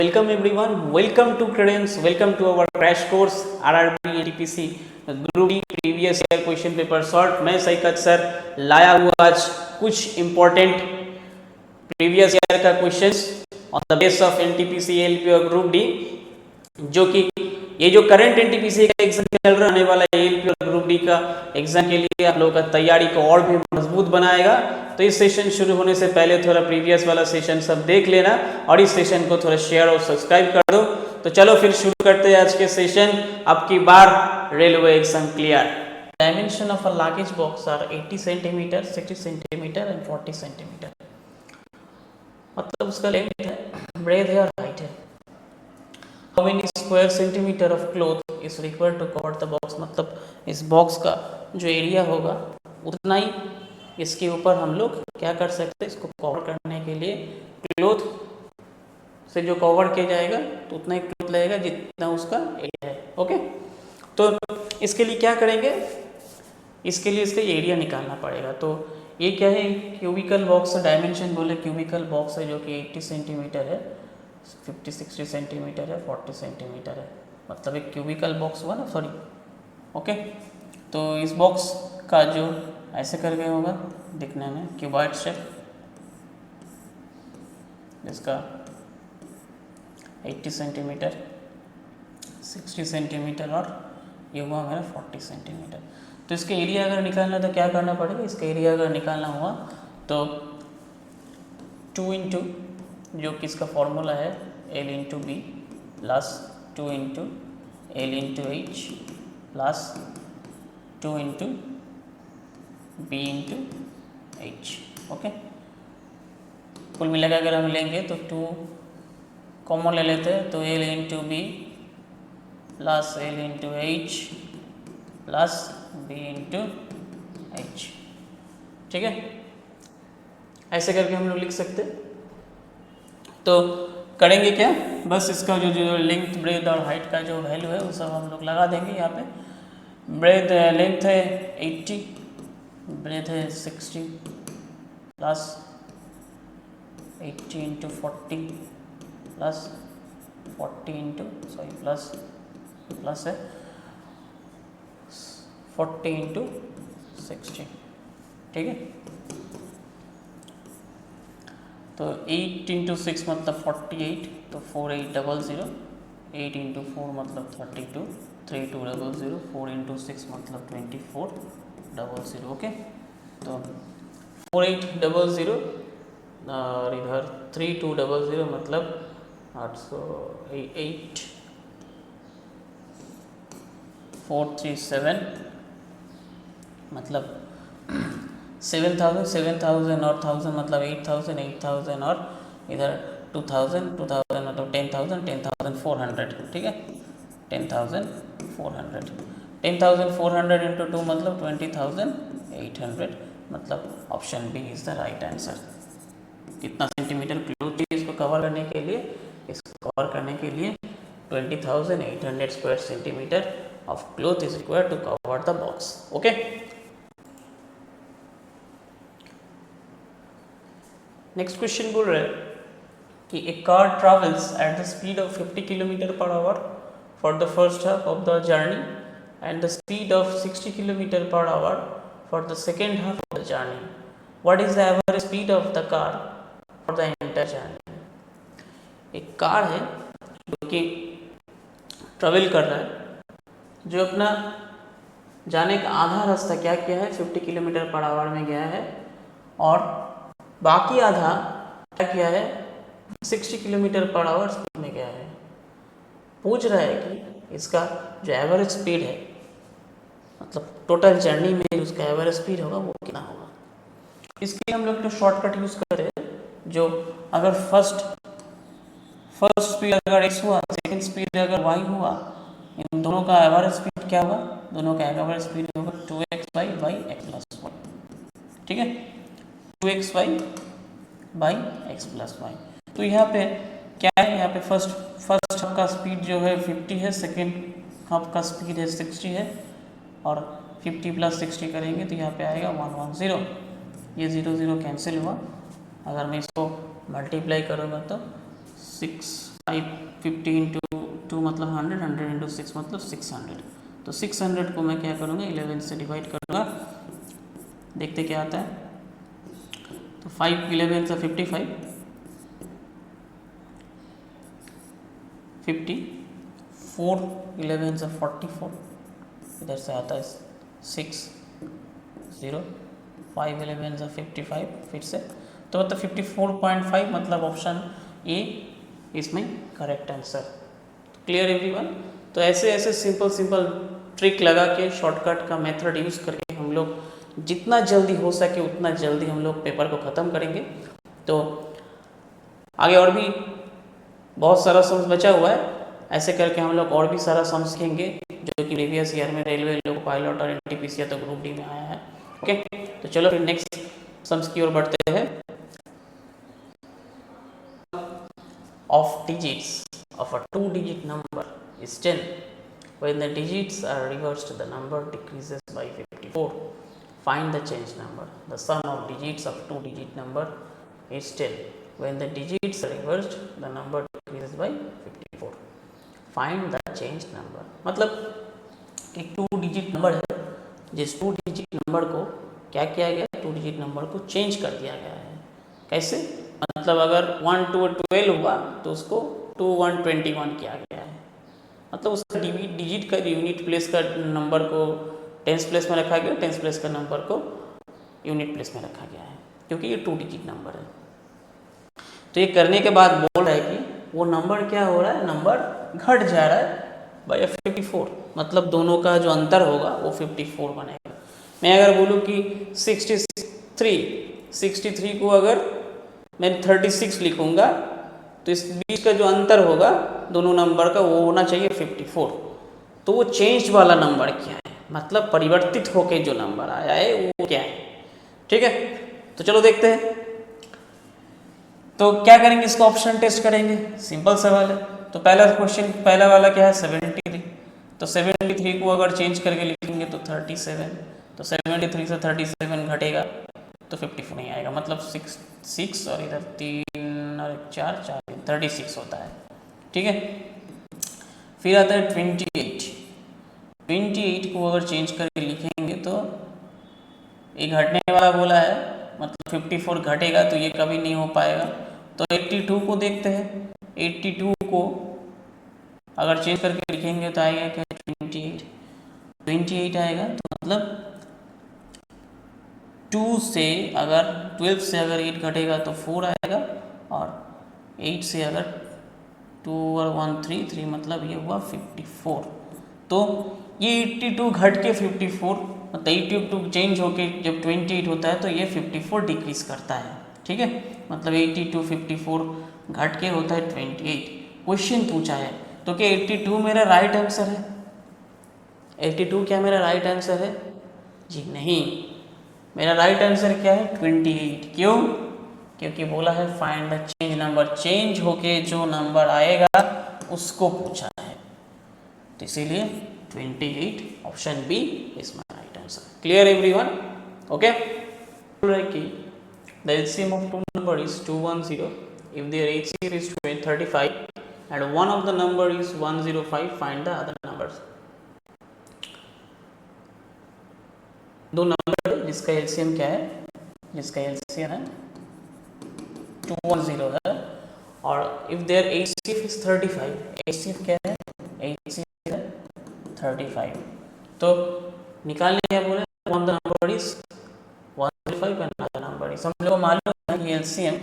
Welcome everyone, welcome to Credence, welcome to our crash course RRB NTPC group D previous year question paper solve. मैं सईकत sir लाया हुआ आज कुछ important previous year का questions on the base of NTPC ALP और group D, जो कि ये जो करंट एनटीपीसी का एग्जाम चल रहा आने वाला एएलपी और ग्रुप डी का एग्जाम के लिए आप लोगों का तैयारी को और भी मजबूत बनाएगा। तो इस सेशन शुरू होने से पहले थोड़ा प्रीवियस वाला सेशन सब देख लेना और इस सेशन को थोड़ा शेयर और सब्सक्राइब कर दो। तो चलो फिर शुरू करते हैं आज के सेशन। अब की बार railway exam clear. Dimension of a luggage box are 80 centimetre, 60 centimetre and 40 centimetre. मतलब उसका लेंथ है, ब्रेथ है और हाइट है। How many square centimetre of cloth is required to cover the box. मतलब इस बॉक्स का जो एरिया होगा उतना ही इसके ऊपर हम लोग क्या कर सकते हैं, इसको कवर करने के लिए क्लॉथ से जो कवर किया जाएगा तो उतना ही क्लॉथ लगेगा जितना उसका एरिया है। ओके, तो इसके लिए क्या करेंगे, इसके लिए इसका एरिया निकालना पड़ेगा। तो ये क्या है, क्यूबिकल बॉक्स डायमेंशन बोले क्यूबिकल बॉक्स है जो कि 80 सेंटीमीटर है, 50-60 सेंटीमीटर है, 40 सेंटीमीटर है। मतलब एक क्यूबिकल बॉक्स हुआ ना, सॉरी। ओके, तो इस बॉक्स का जो ऐसे करके होगा दिखने में क्यूबॉइड शेप, जिसका 80 सेंटीमीटर, 60 सेंटीमीटर और ये हुआ मेरा 40 सेंटीमीटर। तो इसके एरिया अगर निकालना तो क्या करना पड़ेगा, इसका एरिया अगर निकालना हुआ तो 2 इंटू जो कि इसका फॉर्मूला है L into B plus 2 into L into H plus 2 into B into H. Okay, कुल मिला के अगर हम लेंगे तो 2 कॉमन ले लेते हैं तो L into B plus L into H plus B into H. ठीक है, ऐसे करके हम लोग लिख सकते। तो करेंगे क्या, बस इसका जो लेंथ ब्रेथ और हाइट का जो वैल्यू है वो सब हम लोग लगा देंगे यहाँ पे। ब्रेथ लेंथ है 80, ब्रेथ है 60 plus 80 into 40 plus 40 into plus है 40 इंटू 60। ठीक है, तो 8 इंटू 6 मतलब 48, तो 4800, 8 इंटू 4 मतलब 32, 3200, 4 इंटू 6 मतलब 2400। ओके, तो 4800 और इधर 3200 मतलब 8 437 मतलब 7000 और 1000 मतलब 8000 और इधर 2000 मतलब 10,400। ठीक है, 10,400 इंटू 2 मतलब 20,800। मतलब option B is the right answer. कितना सेंटीमीटर क्लॉथ चाहिए इसको कवर करने के लिए, इसको कवर करने के लिए 20,800 square centimetre of cloth is required to cover the box. Okay, next question बोल रहे हैं कि a car travels at the speed of 50 kilometre per hour for the first half of the journey and the speed of 60 kilometre per hour for the second half of the journey. What is the average speed of the car for the entire journey. एक car है जो कि travel कर रहा है, जो अपना जाने का आधा रास्ता क्या किया है, 50 किलोमीटर पर आवर में गया है और बाकी आधा क्या किया है, 60 किलोमीटर पर आवर स्पीड में गया है। पूछ रहा है कि इसका जो एवरेज स्पीड है, मतलब टोटल जर्नी में उसका एवरेज स्पीड होगा वो कितना होगा। इसके हम लोग तो शॉर्टकट यूज़ कर रहे हैं, जो अगर फर्स्ट स्पीड अगर x हुआ, सेकेंड स्पीड अगर y हुआ, इन दोनों का एवरेज स्पीड क्या होगा, दोनों का एवरेज स्पीड होगा 2x by x प्लस 1। ठीक है, 2x by x plus Y. तो यहाँ पे क्या है, यहाँ पे फर्स्ट हाफ का स्पीड जो है 50 है, सेकेंड हाफ का स्पीड है 60 है और 50 प्लस 60 करेंगे तो यहाँ पे आएगा 110। ये 0 0 कैंसिल हुआ। अगर मैं इसको मल्टीप्लाई करूँगा तो 6 550 इंटू 2 मतलब 100, 100 इंटू 6 मतलब 600। तो 600 को मैं क्या करूँगा 11 से डिवाइड करूँगा, देखते क्या आता है। तो 5 11 से 55, 50, 4 11 से 44, इधर से आता है 6 0, 5 11 से 55 फिर से, तो मतलब 54.5 मतलब ऑप्शन ए इसमें करेक्ट आंसर। Clear everyone. तो ऐसे ऐसे सिंपल सिंपल ट्रिक लगा के शॉर्टकट का मेथड यूज़ करके हम लोग जितना जल्दी हो सके उतना जल्दी हम लोग पेपर को ख़त्म करेंगे। तो आगे और भी बहुत सारा सम्स बचा हुआ है, ऐसे करके हम लोग और भी सारा सम्स सीखेंगे जो कि प्रीवियस ईयर में रेलवे लोको पायलट और एनटीपीसी या तो ग्रुप डी में आया है। ओके, तो चलो फिर नेक्स्ट सम्स की ओर बढ़ते हैं। Of digits of a 2-digit number is 10. When the digits are reversed, the number decreases by 54. Find the change number. The sum of digits of 2-digit number is 10. When the digits are reversed, the number decreases by 54. Find the change number. मतलब कि 2-digit number है, जिस 2-digit number को क्या किया गया, 2-digit number को change कर दिया गया है। कैसे? मतलब अगर 1 to 12 हुआ तो उसको 2 1 21 किया गया है। मतलब उसका डिजिट का यूनिट प्लेस का नंबर को टेंस प्लेस में रखा गया, टेंस प्लेस का नंबर को यूनिट प्लेस में रखा गया है, क्योंकि ये 2-digit नंबर है। तो ये करने के बाद बोल रहा है कि वो नंबर क्या हो रहा है, नंबर घट जा रहा है बाय 54, मतलब दोनों का जो अंतर होगा वो 54 बनेगा। मैं अगर बोलूँ कि 63 को अगर मैं 36 लिखूँगा तो इस बीच का जो अंतर होगा दोनों नंबर का वो होना चाहिए 54। तो वो चेंज वाला नंबर क्या है, मतलब परिवर्तित होके जो नंबर आया है वो क्या है। ठीक है, तो चलो देखते हैं। तो क्या करेंगे, इसको ऑप्शन टेस्ट करेंगे, सिंपल सवाल है। तो पहला क्वेश्चन, पहला वाला क्या है 73। तो 73 को अगर चेंज करके लिखेंगे तो 37, तो 73 से 37 घटेगा तो 54 नहीं आएगा, मतलब 6 और इधर 3 और 4 4 36 होता है। ठीक है, फिर आता है 28 को अगर चेंज करके लिखेंगे तो ये घटने वाला बोला है, मतलब 54 घटेगा तो ये कभी नहीं हो पाएगा। तो 82 को देखते हैं, 82 को अगर चेंज करके लिखेंगे तो आएगा क्या 28 आएगा। तो मतलब 2 से अगर 12 से अगर 8 घटेगा तो 4 आएगा, और 8 से अगर 2 और 1 3 मतलब ये हुआ 54। तो ये 82 घट के 54, मतलब 82 चेंज होके जब 28 होता है तो ये 54 डिक्रीज करता है। ठीक है, मतलब 82 54 घट के होता है 28। क्वेश्चन पूछा है तो क्या 82 मेरा राइट आंसर है? 82 क्या मेरा राइट आंसर है? जी नहीं, मेरा राइट आंसर क्या है 28। क्यों? क्योंकि बोला है find the change number, change होके जो नंबर आएगा उसको पूछा है, तो इसीलिए 28 option B is my right answer. Clear everyone? Okay, कि the LCM of two number is 210 if their HCF is 35 and one of the number is 105, find the other numbers। दो नंबर है जिसका एलसीएम क्या है, जिसका LCM है 210 है, और if there HCF is 35, HCF क्या है, HCF है 35, तो निकालने क्या बोले, one the number is 105 and other number is, हम लोग को मालूम है कि LCM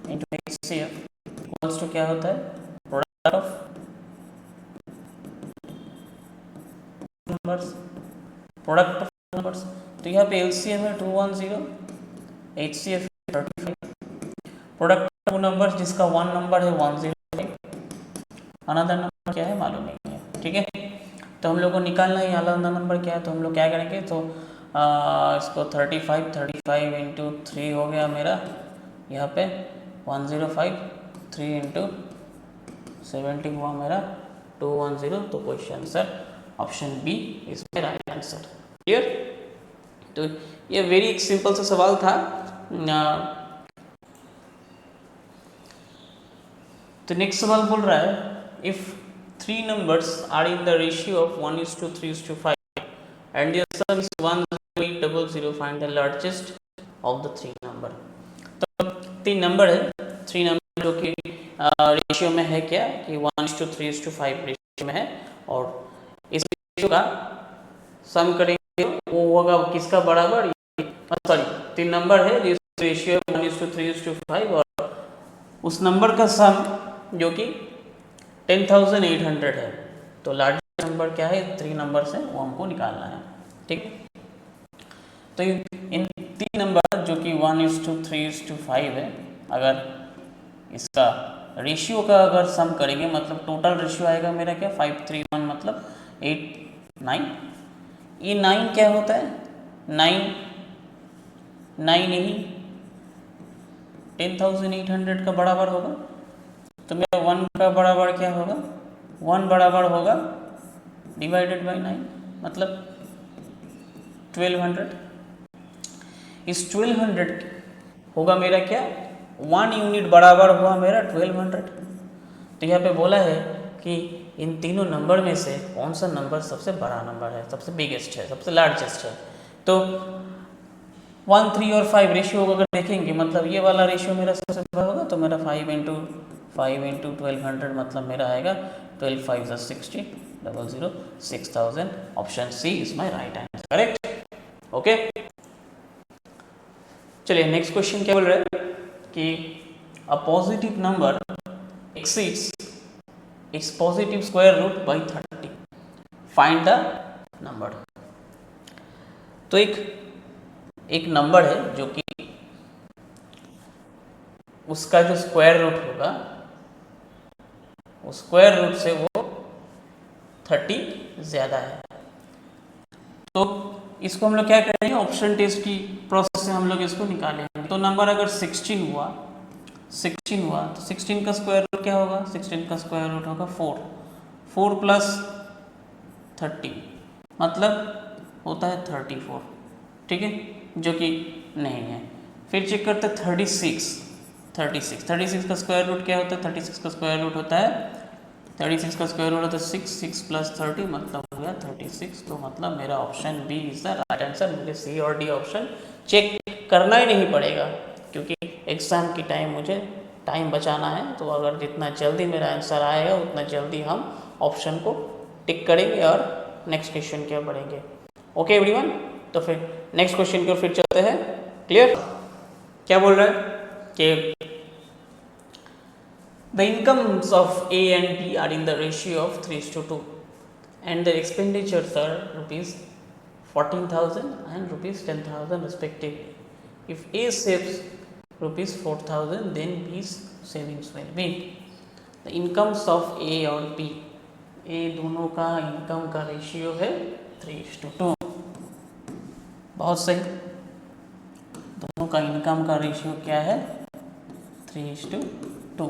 into HCF equals to क्या होता है, product of numbers, product of numbers. तो यहाँ पे एलसीएम है 210, HCF 35, प्रोडक्ट ऑफ नंबर्स जिसका वन नंबर है 105, अनदर नंबर क्या है मालूम नहीं है। ठीक है, तो हम लोग को निकालना है अनदर नंबर क्या है, तो हम लोग क्या करेंगे, तो इसको 35 इंटू 3 हो गया मेरा, यहाँ पे 105, 3 इंटू 70 हुआ मेरा 210, तो question answer option B is my right answer. Clear? तो ये वेरी सिंपल सा सवाल था। तो नेक्स्ट सवाल बोल रहा है if three numbers are in the ratio of 1:3:5 and the sum is 10800, find the largest of the three number. तो तीन नंबर है, थ्री नंबर जो कि रेशियो में है क्या कि 1:3:5 रेशियो में है, और इस रेशियो का सम करेंगे वो होगा किसका बराबर, सॉरी तीन नंबर है जिस रेशियो 1:3:5 और उस नंबर का सम जो कि 10,800 है। तो लार्जेस्ट नंबर क्या है, थ्री नंबर से वो हमको निकालना है। ठीक, तो इन तीन नंबर जो कि 1:3:5 है, अगर इसका रेशियो का अगर सम करेंगे मतलब टोटल रेशियो आएगा मेरा क्या 531 मतलब 8 9। ये 9 क्या होता है, 9 यही 10,800 का बराबर होगा। तो मेरा 1 का बराबर क्या होगा, 1 बराबर होगा डिवाइडेड बाई 9 मतलब 1200। इस 1200 होगा मेरा क्या, 1 यूनिट बराबर हुआ मेरा 1200। तो यहाँ पे बोला है कि इन तीनों नंबर में से कौन सा नंबर सबसे बड़ा नंबर है, सबसे बिगेस्ट है, सबसे लार्जेस्ट है। तो 1 3 और 5 रेशियो अगर देखेंगे मतलब ये वाला रेशियो मेरा सबसे बड़ा होगा, तो मेरा 5 इंटू 1200 मतलब मेरा आएगा 12 5 60 00 6000। Option C is my right answer, correct. Okay, चलिए नेक्स्ट क्वेश्चन क्या बोल रहे हैं कि a positive number exceeds its positive square root by 30, find the number. तो एक नंबर है जो कि उसका जो स्क्वायर रूट होगा उस स्क्वायर रूट से वो 30 ज़्यादा है। तो इसको हम लोग क्या करेंगे, ऑप्शन टेस्ट की प्रोसेस से हम लोग इसको निकालेंगे। तो नंबर अगर 16 हुआ तो 16 का स्क्वायर रूट क्या होगा, 16 का स्क्वायर रूट होगा 4 प्लस 30 मतलब होता है 34। ठीक है, जो कि नहीं है। फिर चेक करते हैं 36 का स्क्वायर रूट क्या होता है, 36 का स्क्वायर रूट होता है 36 का स्क्वायर रूट होता है 6 प्लस 30 मतलब हो गया 36। तो मतलब मेरा option B is the right answer. मुझे सी और डी ऑप्शन चेक करना ही नहीं पड़ेगा क्योंकि एग्जाम की टाइम मुझे टाइम बचाना है। तो अगर जितना जल्दी मेरा आंसर आएगा उतना जल्दी हम ऑप्शन को टिक करेंगे और नेक्स्ट क्वेश्चन की ओर बढ़ेंगे। ओके एवरीवन, तो फिर नेक्स्ट क्वेश्चन की ओर फिर चलते हैं। क्लियर, क्या बोल रहा है कि the incomes of A and B are in the ratio of 3:2 and their expenditures are rupees 14,000 and rupees 10,000 respectively. If A saves rupees 4,000 then B's savings will be the incomes of A और B। A दोनों का income का ratio है 3:2। बहुत सही, दोनों का income का रेशियो क्या है 3:2।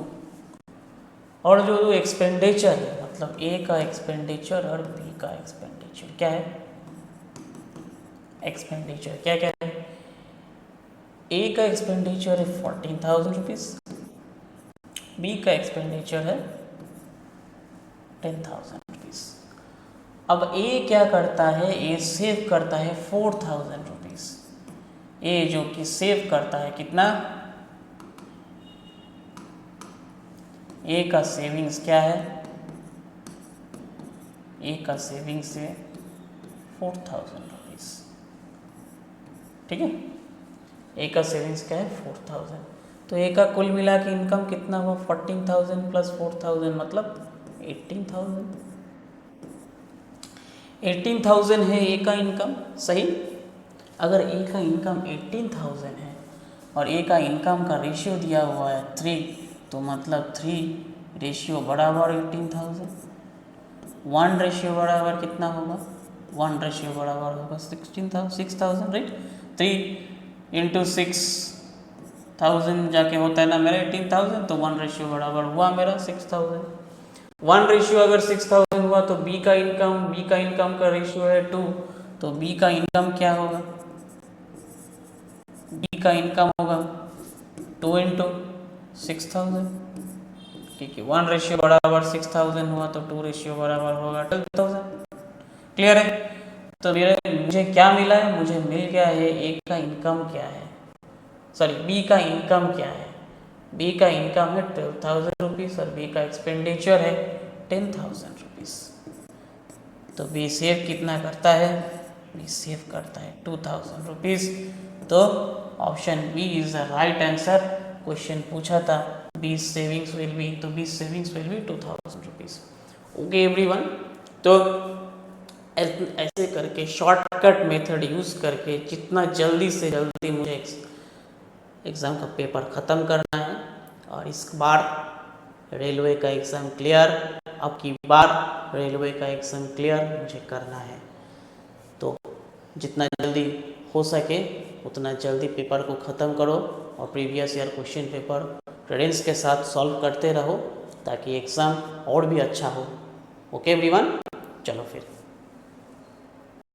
और जो एक्सपेंडिचर है मतलब ए का एक्सपेंडिचर और बी का एक्सपेंडिचर क्या है, एक्सपेंडिचर क्या क्या है, ए का एक्सपेंडिचर है 14,000 रुपीज़, बी का एक्सपेंडिचर है 10,000 रुपीज़। अब ए क्या करता है, ए सेव करता है 4,000 रुपीज़। ए जो कि सेव करता है कितना, ए का सेविंग्स क्या है, ए का सेविंग्स है 4,000 रुपीज़। ठीक है, ए का सेविंग्स क्या है 4,000। तो ए का कुल मिला के इनकम कितना हुआ 14,000 प्लस 4,000 मतलब 18,000। 18,000 है ए का इनकम, सही। अगर ए का इनकम 18,000 है और ए का इनकम का रेशियो दिया हुआ है 3, तो मतलब 3 रेशियो बराबर 18,000। 1 रेशियो बराबर कितना होगा, 1 रेशियो बराबर होगा 6,000 राइट। 3 इंटू 6,000 जाके होता है ना मेरा 18,000, तो 1 रेशियो बराबर हुआ मेरा 6,000। 1 रेशियो अगर 6,000 हुआ तो बी का इनकम का रेशियो है 2, तो बी का इनकम क्या होगा, बी का इनकम होगा 2 इंटू 6,000 क्योंकि 1 बराबर 6000 हुआ तो 2 बराबर होगा 12000। क्लियर है? तो मुझे क्या मिला है, मुझे मिल गया है ए का इनकम क्या है, सॉरी बी का इनकम क्या है। बी का इनकम है 12,000 रुपीज़ और बी का एक्सपेंडिचर है 10,000 रुपीज़। तो बी सेव कितना करता है, बी सेव करता है 2,000 रुपीज़। तो option B is the right answer. Question पूछा था बी सेविंग्स विल बी, तो B savings will be 2,000 rupees. Okay everyone, तो ऐसे करके शॉर्टकट मेथड यूज़ करके जितना जल्दी से जल्दी मुझे एग्ज़ाम का पेपर ख़त्म करना है और इस बार रेलवे का एग्ज़ाम क्लियर, अब की बार रेलवे का एग्ज़ाम क्लियर मुझे करना है। तो जितना जल्दी हो सके उतना जल्दी पेपर को ख़त्म करो और previous year question paper Credence के साथ सॉल्व करते रहो ताकि एग्ज़ाम और भी अच्छा हो। ओके एवरीवन, चलो फिर।